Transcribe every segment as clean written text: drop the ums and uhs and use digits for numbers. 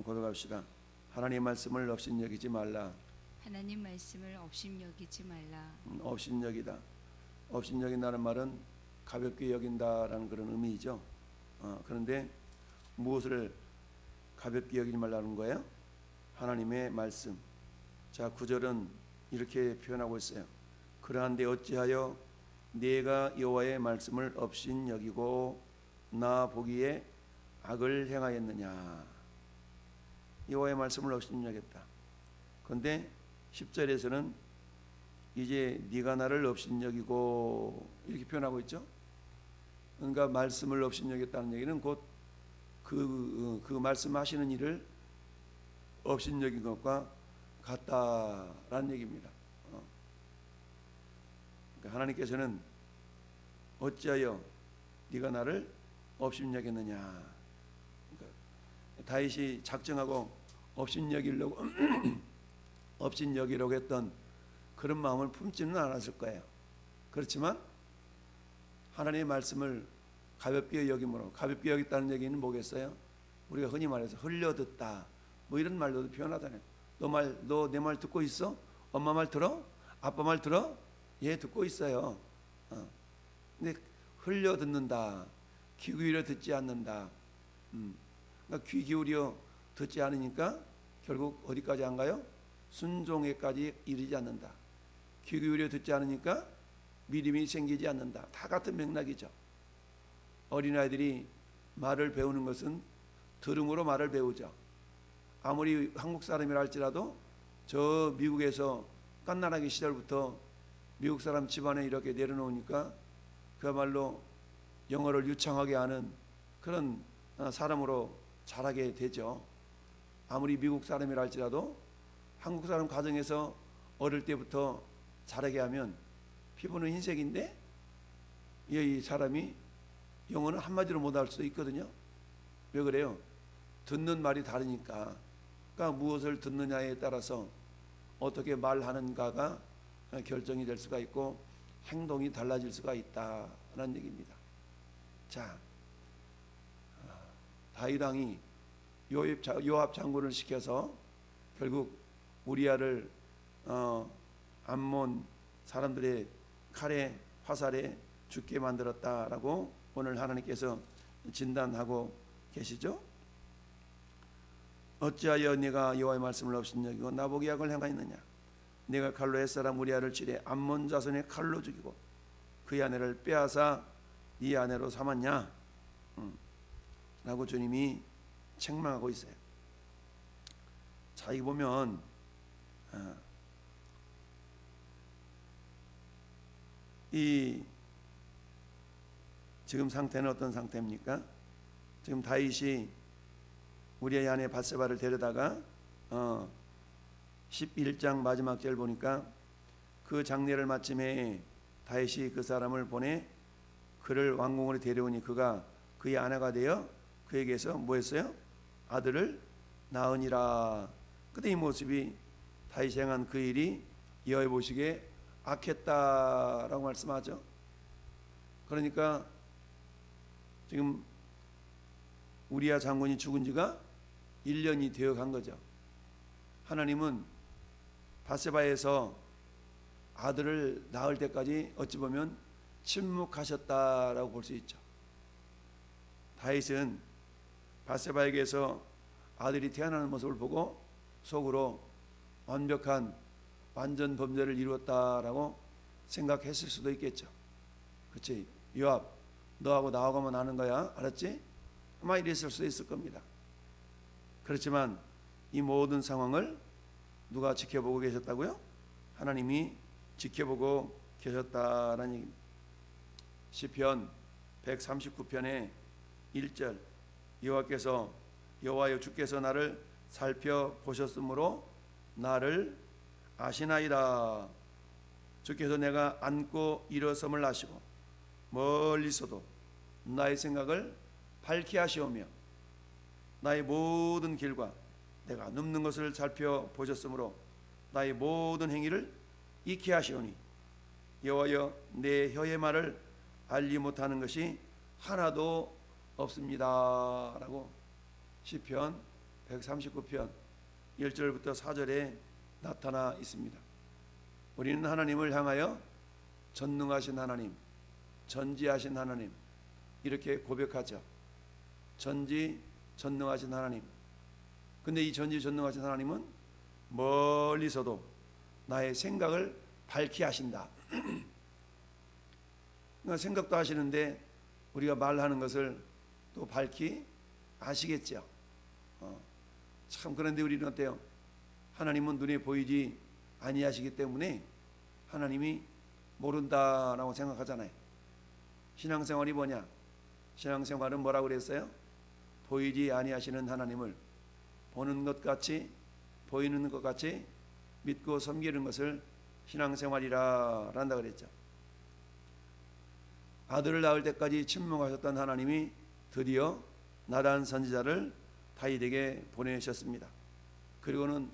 고백합시다. 하나님의 말씀을 업신여기지 말라. 하나님 말씀을 업신여기지 말라. 업신여기다. 업신여긴다는 말은 가볍게 여긴다라는 그런 의미죠. 그런데 무엇을 가볍게 여기지 말라는 거예요? 하나님의 말씀. 자, 9절은 이렇게 표현하고 있어요. 그러한데 어찌하여 내가 여호와의 말씀을 업신여기고 나 보기에 악을 행하였느냐. 여호와의 말씀을 업신여겼다. 그런데 10절에서는 이제 네가 나를 업신여기고 이렇게 표현하고 있죠. 그러니까 말씀을 업신여겼다는 얘기는 곧 그 말씀하시는 일을 업신여긴 것과 같다라는 얘기입니다. 그러니까 하나님께서는 어찌하여 네가 나를 업신여겼느냐. 그러니까 다윗이 작정하고 업신여기려고 업신여기려고 했던 그런 마음을 품지는 않았을 거예요. 그렇지만 하나님의 말씀을 가볍게 여김으로, 가볍게 여겼다는 얘기는 뭐겠어요? 우리가 흔히 말해서 흘려듣다 뭐 이런 말로도 표현하잖아요. 너 내 말 듣고 있어? 엄마 말 들어? 아빠 말 들어? 예, 듣고 있어요. 근데 흘려듣는다, 귀 기울여 듣지 않는다. 그러니까 귀 기울여 듣지 않으니까 결국 어디까지 안 가요? 순종에까지 이르지 않는다. 귀 기울여 듣지 않으니까 믿음이 생기지 않는다. 다 같은 맥락이죠. 어린아이들이 말을 배우는 것은 들음으로 말을 배우죠. 아무리 한국 사람이라 할지라도 저 미국에서 깐나라기 시절부터 미국 사람 집안에 이렇게 내려놓으니까 그야말로 영어를 유창하게 하는 그런 사람으로 자라게 되죠. 아무리 미국 사람이라 할지라도 한국 사람 가정에서 어릴 때부터 자라게 하면 피부는 흰색인데 이 사람이 영어는 한마디로 못할 수도 있거든요. 왜 그래요? 듣는 말이 다르니까. 그러니까 무엇을 듣느냐에 따라서 어떻게 말하는가가 결정이 될 수가 있고 행동이 달라질 수가 있다는 얘기입니다. 자, 다윗 왕이 요압 장군을 시켜서 결국 우리아를 암몬 사람들의 칼에 화살에 죽게 만들었다라고 오늘 하나님께서 진단하고 계시죠. 어찌하여 네가 여호와의 말씀을 업신여기고 나보기 악을 행하였느냐. 네가 칼로 햇사람 우리아를 치래 암몬 자손의 칼로 죽이고 그의 아내를 빼앗아 네 아내로 삼았냐. 라고 주님이 책망하고 있어요. 자, 이 보면 이 지금 상태는 어떤 상태입니까? 지금 다윗이 우리의 아내 밧세바를 데려다가 11장 마지막 절 보니까 그 장례를 마침에 다윗이 그 사람을 보내 그를 왕궁으로 데려오니 그가 그의 아내가 되어 그에게서 뭐했어요? 아들을 낳으니라. 그때 이 모습이 다윗이 행한 그 일이 여호와 보시기에 악했다라고 말씀하죠. 그러니까 지금 우리아 장군이 죽은 지가 1년이 되어 간 거죠. 하나님은 밧세바에서 아들을 낳을 때까지 어찌 보면 침묵하셨다라고 볼 수 있죠. 다윗은 밧세바에게서 아들이 태어나는 모습을 보고 속으로 완벽한 완전 범죄를 이루었다라고 생각했을 수도 있겠죠. 그렇지? 요압, 너하고 나하고만 아는 거야, 알았지? 아마 이랬을 수도 있을 겁니다. 그렇지만 이 모든 상황을 누가 지켜보고 계셨다고요? 하나님이 지켜보고 계셨다라는 얘기입니다. 시편 139편의 1절 여호와께서 여호와여 주께서 나를 살펴보셨으므로 나를 아시나이다. 주께서 내가 앉고 일어섬을 아시고 멀리서도 나의 생각을 밝히 하시오며 나의 모든 길과 내가 눕는 것을 살펴보셨으므로 나의 모든 행위를 익히 하시오니 여호와여 내 혀의 말을 알지 못하는 것이 하나도 없습니다. 라고 시편 139편 1절부터 4절에 나타나 있습니다. 우리는 하나님을 향하여 전능하신 하나님, 전지하신 하나님 이렇게 고백하죠. 전지전능하신 하나님. 근데 이 전지전능하신 하나님은 멀리서도 나의 생각을 밝히 하신다. 그러니까 생각도 하시는데 우리가 말하는 것을 또 밝히 아시겠죠. 참 그런데 우리는 어때요? 하나님은 눈에 보이지 아니하시기 때문에 하나님이 모른다라고 생각하잖아요. 신앙생활이 뭐냐? 신앙생활은 뭐라고 그랬어요? 보이지 아니하시는 하나님을 보는 것 같이 보이는 것 같이 믿고 섬기는 것을 신앙생활이라 한다 그랬죠. 아들을 낳을 때까지 침묵하셨던 하나님이 드디어 나단 선지자를 다윗에게 보내셨습니다. 그리고는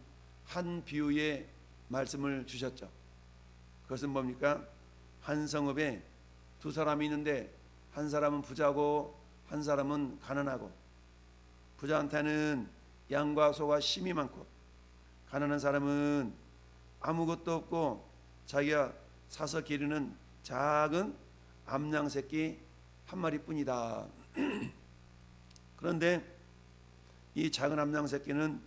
한 비유의 말씀을 주셨죠. 그것은 뭡니까? 한 성읍에 두 사람이 있는데 한 사람은 부자고 한 사람은 가난하고, 부자한테는 양과 소가 심이 많고 가난한 사람은 아무것도 없고 자기가 사서 기르는 작은 암양 새끼 한 마리뿐이다. 그런데 이 작은 암양 새끼는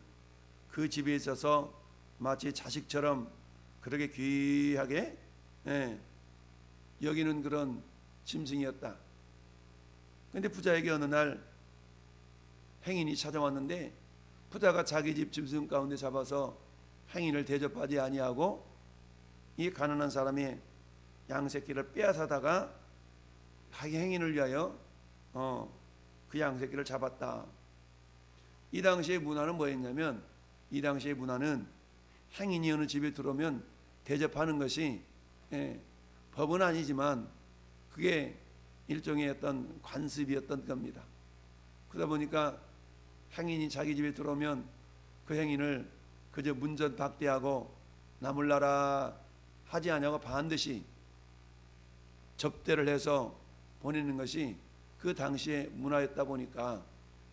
그 집에 있어서 마치 자식처럼 그렇게 귀하게 여기는 그런 짐승이었다. 그런데 부자에게 어느 날 행인이 찾아왔는데 부자가 자기 집 짐승 가운데 잡아서 행인을 대접하지 아니하고 이 가난한 사람의 양새끼를 빼앗아다가 자기 행인을 위하여 그 양새끼를 잡았다. 이 당시의 문화는 뭐였냐면, 이 당시의 문화는 행인이 어느 집에 들어오면 대접하는 것이 법은 아니지만 그게 일종의 어떤 관습이었던 겁니다. 그러다 보니까 행인이 자기 집에 들어오면 그 행인을 그저 문전박대하고 나물나라 하지 아니하고 반드시 접대를 해서 보내는 것이 그 당시의 문화였다 보니까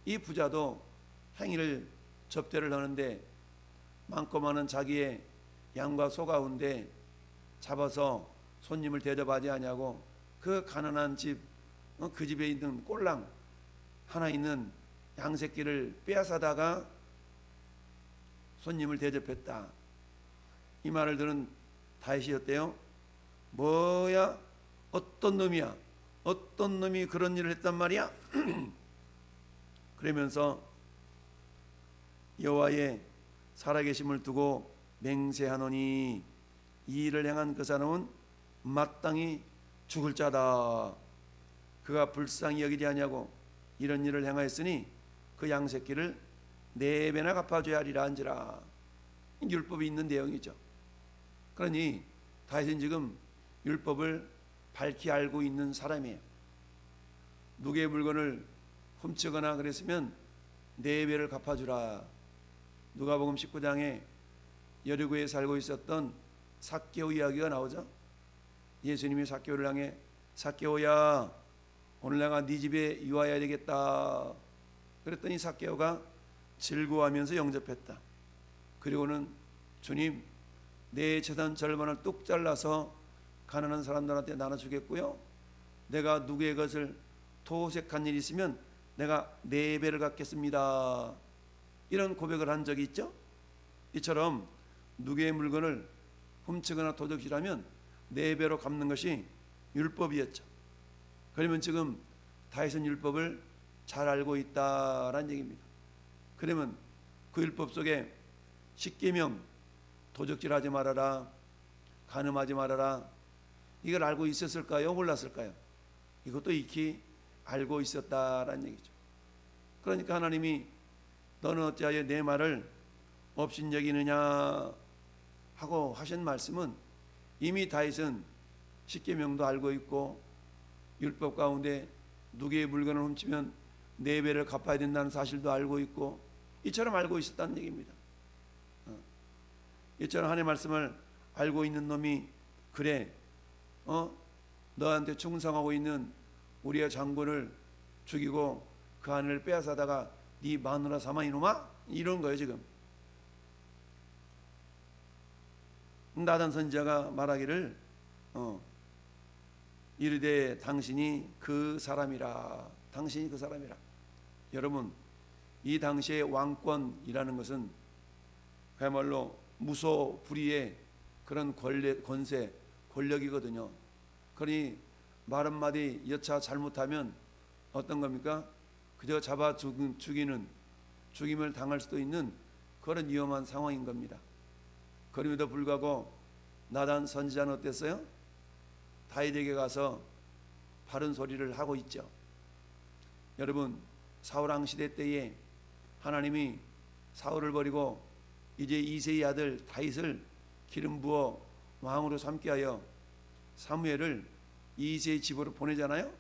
이 부자도 행인을 접대를 하는데 많고 많은 자기의 양과 소 가운데 잡아서 손님을 대접하지 아니하고 그 가난한 집, 그 집에 있는 꼴랑 하나 있는 양새끼를 빼앗아다가 손님을 대접했다. 이 말을 들은 다윗이 어때요? 뭐야? 어떤 놈이야? 어떤 놈이 그런 일을 했단 말이야? 그러면서 여호와의 살아계심을 두고 맹세하노니 이 일을 행한 그 사람은 마땅히 죽을 자다. 그가 불쌍히 여기지 아니하고 이런 일을 행하였으니 그 양새끼를 4배나 갚아줘야 하리라 한지라. 율법이 있는 내용이죠. 그러니 다윗은 지금 율법을 밝히 알고 있는 사람이에요. 누구의 물건을 훔치거나 그랬으면 4배를 갚아주라. 누가복음 19장에 여리고에 살고 있었던 삭개오 이야기가 나오죠. 예수님이 삭개오를 향해 삭개오야, 오늘 내가 네 집에 유하여야 되겠다. 그랬더니 삭개오가 즐거워하면서 영접했다. 그리고는 주님, 내 재산 절반을 뚝 잘라서 가난한 사람들한테 나눠주겠고요, 내가 누구의 것을 토색한 일이 있으면 내가 4배를 갚겠습니다. 이런 고백을 한 적이 있죠. 이처럼 누구의 물건을 훔치거나 도적질하면 4배로 갚는 것이 율법이었죠. 그러면 지금 다윗은 율법을 잘 알고 있다라는 얘기입니다. 그러면 그 율법 속에 십계명, 도적질하지 말아라, 간음하지 말아라, 이걸 알고 있었을까요? 몰랐을까요? 이것도 익히 알고 있었다라는 얘기죠. 그러니까 하나님이 너는 어찌하여 내 말을 업신여기느냐 하고 하신 말씀은 이미 다윗은 십계명도 알고 있고 율법 가운데 누구의 물건을 훔치면 4배를 갚아야 된다는 사실도 알고 있고 이처럼 알고 있었다는 얘기입니다. 이처럼 하나님의 말씀을 알고 있는 놈이 그래 너한테 충성하고 있는 우리의 장군을 죽이고 그 아내를 빼앗아다가 네 마누라 삼아 이놈아? 이런 거예요 지금. 나단 선지자가 말하기를 이르되 당신이 그 사람이라. 당신이 그 사람이라. 여러분, 이 당시의 왕권이라는 것은 그야말로 무소불위의 그런 권세, 권력이거든요. 그러니 말 한마디 여차 잘못하면 어떤 겁니까? 그저 잡아 죽이는, 죽임을 당할 수도 있는 그런 위험한 상황인 겁니다. 그럼에도 불구하고 나단 선지자는 어땠어요? 다윗에게 가서 바른 소리를 하고 있죠. 여러분, 사울왕 시대 때에 하나님이 사울을 버리고 이제 이새의 아들 다윗을 기름 부어 왕으로 삼게 하여 사무엘을 이새의 집으로 보내잖아요.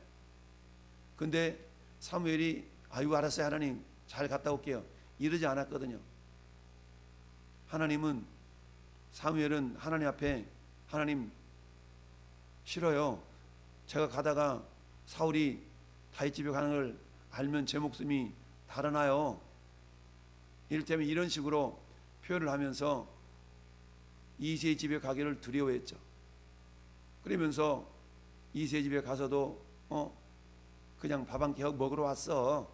근데 사무엘이 아유 알았어요 하나님 잘 갔다 올게요 이러지 않았거든요. 사무엘은 하나님 앞에 하나님 싫어요. 제가 가다가 사울이 다윗 집에 가는 걸 알면 제 목숨이 달아나요. 이를테면 이런 식으로 표현을 하면서 이새의 집에 가기를 두려워했죠. 그러면서 이새의 집에 가서도 그냥 밥 한 끼 먹으러 왔어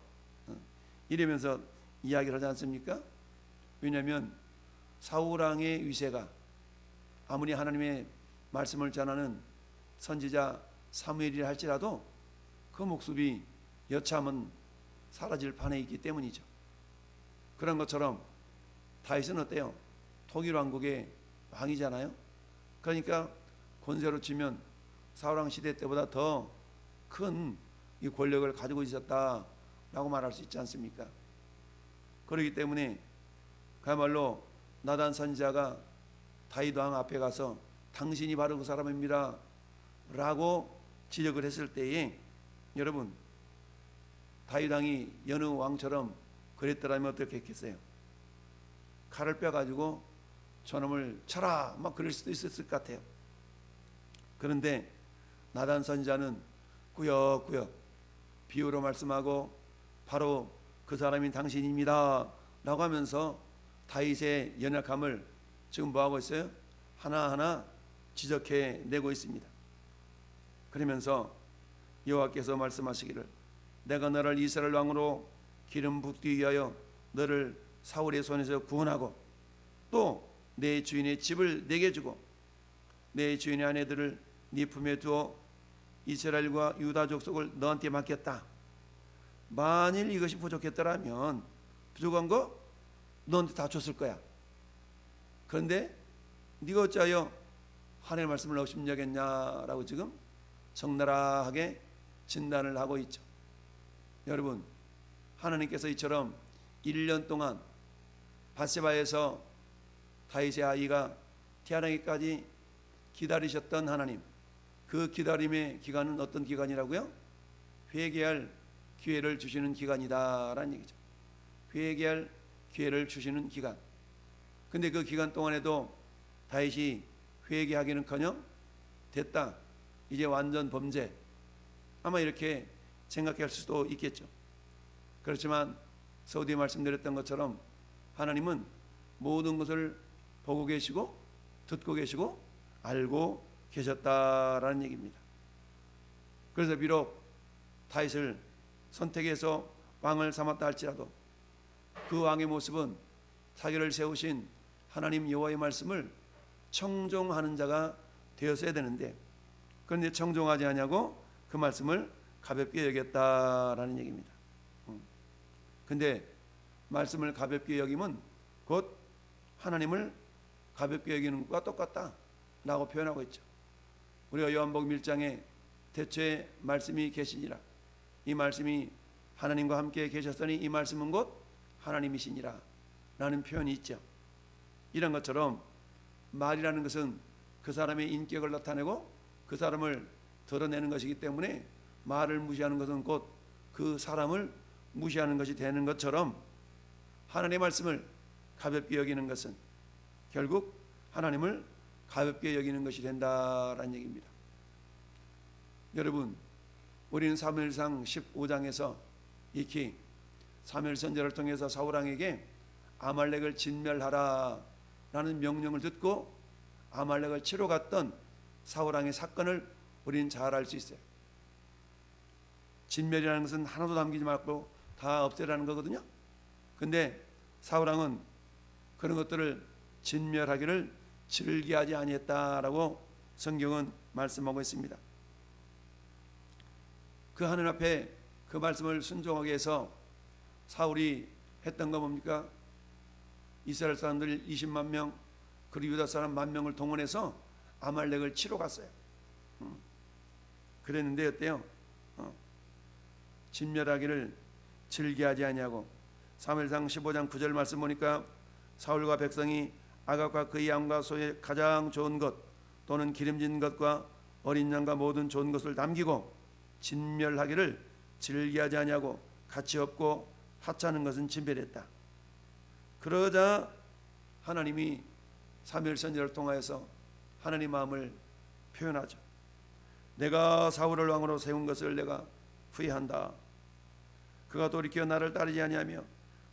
이러면서 이야기를 하지 않습니까? 왜냐하면 사울왕의 위세가 아무리 하나님의 말씀을 전하는 선지자 사무엘이라 할지라도 그 목숨이 여차하면 사라질 판에 있기 때문이죠. 그런 것처럼 다윗은 어때요? 통일 왕국의 왕이잖아요. 그러니까 권세로 치면 사울왕 시대 때보다 더 큰 이 권력을 가지고 있었다라고 말할 수 있지 않습니까? 그렇기 때문에 그야말로 나단 선지자가 다윗 왕 앞에 가서 당신이 바로 그 사람입니다 라고 지적을 했을 때에 여러분, 다윗 왕이 여느 왕처럼 그랬더라면 어떻게 했겠어요? 칼을 빼가지고 저놈을 쳐라 막 그럴 수도 있었을 것 같아요. 그런데 나단 선지자는 꾸역꾸역 비유로 말씀하고 바로 그 사람이 당신입니다 라고 하면서 다윗의 연약함을 지금 뭐하고 있어요? 하나하나 지적해 내고 있습니다. 그러면서 여호와께서 말씀하시기를 내가 너를 이스라엘 왕으로 기름 붓기 위하여 너를 사울의 손에서 구원하고 또 내 주인의 집을 내게 주고 내 주인의 아내들을 네 품에 두어 이스라엘과 유다 족속을 너한테 맡겼다. 만일 이것이 부족했더라면 부족한 거 너한테 다 줬을 거야. 그런데 네가 어찌하여 하나님의 말씀을 업신여겼냐라고 지금 적나라하게 진단을 하고 있죠. 여러분, 하나님께서 이처럼 1년 동안 밧세바에서 다윗의 아이가 태어나기까지 기다리셨던 하나님, 그 기다림의 기간은 어떤 기간이라고요? 회개할 기회를 주시는 기간이다라는 얘기죠. 회개할 기회를 주시는 기간. 근데 그 기간 동안에도 다윗이 회개하기는커녕 됐다, 이제 완전 범죄, 아마 이렇게 생각할 수도 있겠죠. 그렇지만 서두에 말씀드렸던 것처럼 하나님은 모든 것을 보고 계시고 듣고 계시고 알고 계셨다라는 얘기입니다. 그래서 비록 다윗을 선택해서 왕을 삼았다 할지라도 그 왕의 모습은 자기를 세우신 하나님 여호와의 말씀을 청종하는 자가 되었어야 되는데, 그런데 청종하지 않냐고 그 말씀을 가볍게 여겼다라는 얘기입니다. 근데 말씀을 가볍게 여김은 곧 하나님을 가볍게 여기는 것과 똑같다라고 표현하고 있죠. 우리가 요한복음 1장에 대초에 말씀이 계시니라, 이 말씀이 하나님과 함께 계셨으니 이 말씀은 곧 하나님이시니라 라는 표현이 있죠. 이런 것처럼 말이라는 것은 그 사람의 인격을 나타내고 그 사람을 드러내는 것이기 때문에 말을 무시하는 것은 곧 그 사람을 무시하는 것이 되는 것처럼 하나님의 말씀을 가볍게 여기는 것은 결국 하나님을 가볍게 여기는 것이 된다라는 얘기입니다. 여러분, 우리는 사무엘상 15장에서 익히 사무엘 선지자를 통해서 사울왕에게 아말렉을 진멸하라 라는 명령을 듣고 아말렉을 치러 갔던 사울왕의 사건을 우리는 잘 알 수 있어요. 진멸이라는 것은 하나도 남기지 말고 다 없애라는 거거든요. 근데 사울왕은 그런 것들을 진멸하기를 즐기하지 아니했다라고 성경은 말씀하고 있습니다. 그 하늘 앞에 그 말씀을 순종하게 해서 사울이 했던 거 뭡니까? 이스라엘 사람들 20만 명 그리고 유다 사람 10,000명을 동원해서 아말렉을 치러 갔어요. 그랬는데 어때요? 진멸하기를 즐기하지 아니하고 사무엘상 15장 9절 말씀 보니까 사울과 백성이 아각과 그의 양과 소의 가장 좋은 것 또는 기름진 것과 어린 양과 모든 좋은 것을 남기고 진멸하기를 즐기하지 아니하고 가치 없고 하찮은 것은 진멸했다. 그러자 하나님이 사무엘 선지자를 통하여서 하나님 마음을 표현하죠. 내가 사울을 왕으로 세운 것을 내가 후회한다. 그가 돌이켜 나를 따르지 아니하며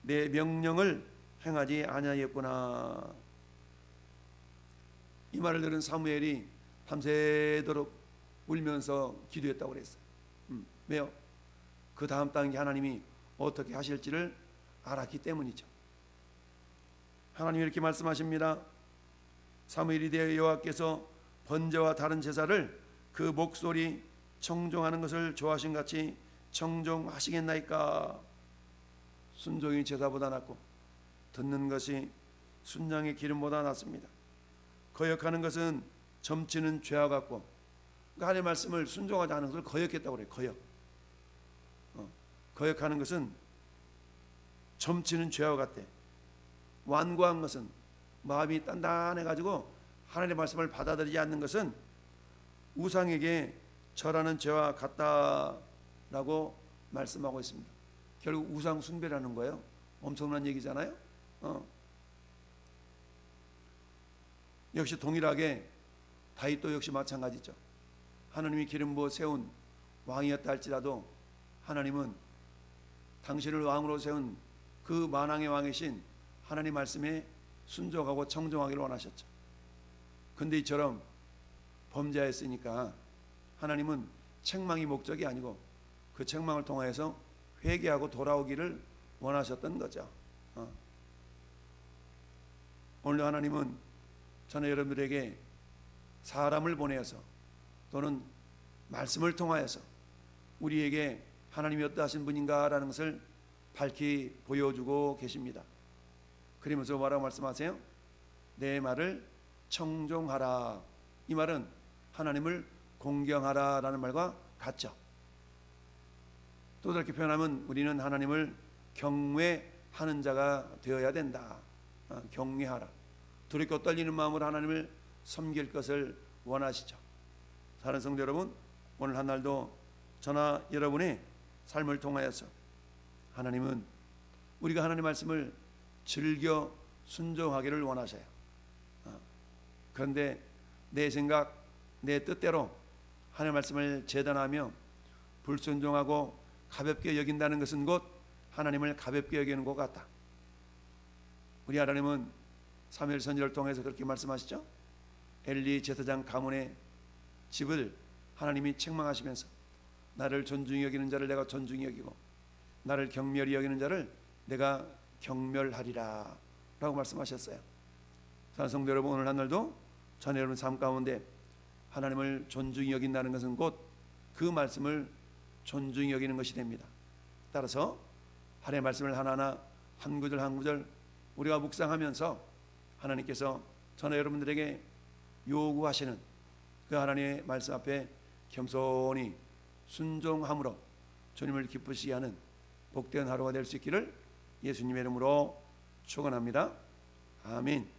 내 명령을 행하지 아니하였구나. 이 말을 들은 사무엘이 밤새도록 울면서 기도했다고 그랬어요. 왜요? 그 다음 단계 하나님이 어떻게 하실지를 알았기 때문이죠. 하나님이 이렇게 말씀하십니다. 사무엘이 대하여 여호와께서 번제와 다른 제사를 그 목소리 청종하는 것을 좋아하신 같이 청종하시겠나이까. 순종이 제사보다 낫고 듣는 것이 순양의 기름보다 낫습니다. 거역하는 것은 점치는 죄와 같고, 그러니까 하나님의 말씀을 순종하지 않은 것을 거역했다고 그래요. 거역. 거역하는 것은 점치는 죄와 같대. 완고한 것은 마음이 단단해가지고 하나님의 말씀을 받아들이지 않는 것은 우상에게 절하는 죄와 같다라고 말씀하고 있습니다. 결국 우상 숭배라는 거예요. 엄청난 얘기잖아요. 역시 동일하게 다윗도 역시 마찬가지죠. 하나님이 기름 부어 세운 왕이었다 할지라도 하나님은 당신을 왕으로 세운 그 만왕의 왕이신 하나님 말씀에 순종하고 청종하기를 원하셨죠. 근데 이처럼 범죄했으니까 하나님은 책망이 목적이 아니고 그 책망을 통하여서 회개하고 돌아오기를 원하셨던 거죠. 오늘 하나님은 저는 여러분들에게 사람을 보내어서 또는 말씀을 통하여서 우리에게 하나님이 어떠하신 분인가라는 것을 밝히 보여주고 계십니다. 그러면서 뭐라고 말씀하세요? 내 말을 청종하라. 이 말은 하나님을 공경하라라는 말과 같죠. 또 그렇게 표현하면 우리는 하나님을 경외하는 자가 되어야 된다. 경외하라. 두렵고 떨리는 마음으로 하나님을 섬길 것을 원하시죠. 사랑하는 성도 여러분, 오늘 한 날도 저나 여러분의 삶을 통하여서 하나님은 우리가 하나님 말씀을 즐겨 순종하기를 원하셔요. 그런데 내 생각, 내 뜻대로 하나님 말씀을 재단하며 불순종하고 가볍게 여긴다는 것은 곧 하나님을 가볍게 여기는 것 같다. 우리 하나님은 사무엘 선지자를 통해서 그렇게 말씀하시죠. 엘리 제사장 가문의 집을 하나님이 책망하시면서 나를 존중히 여기는 자를 내가 존중히 여기고 나를 경멸히 여기는 자를 내가 경멸하리라 라고 말씀하셨어요. 사랑하는 성도 여러분, 오늘 하늘도 저는 여러분 삶 가운데 하나님을 존중히 여긴다는 것은 곧 그 말씀을 존중히 여기는 것이 됩니다. 따라서 하나님의 말씀을 하나하나 한 구절 한 구절 우리가 묵상하면서 하나님께서 저는 여러분들에게 요구하시는 그 하나님의 말씀 앞에 겸손히 순종함으로 주님을 기쁘시게 하는 복된 하루가 될 수 있기를 예수님의 이름으로 축원합니다. 아멘.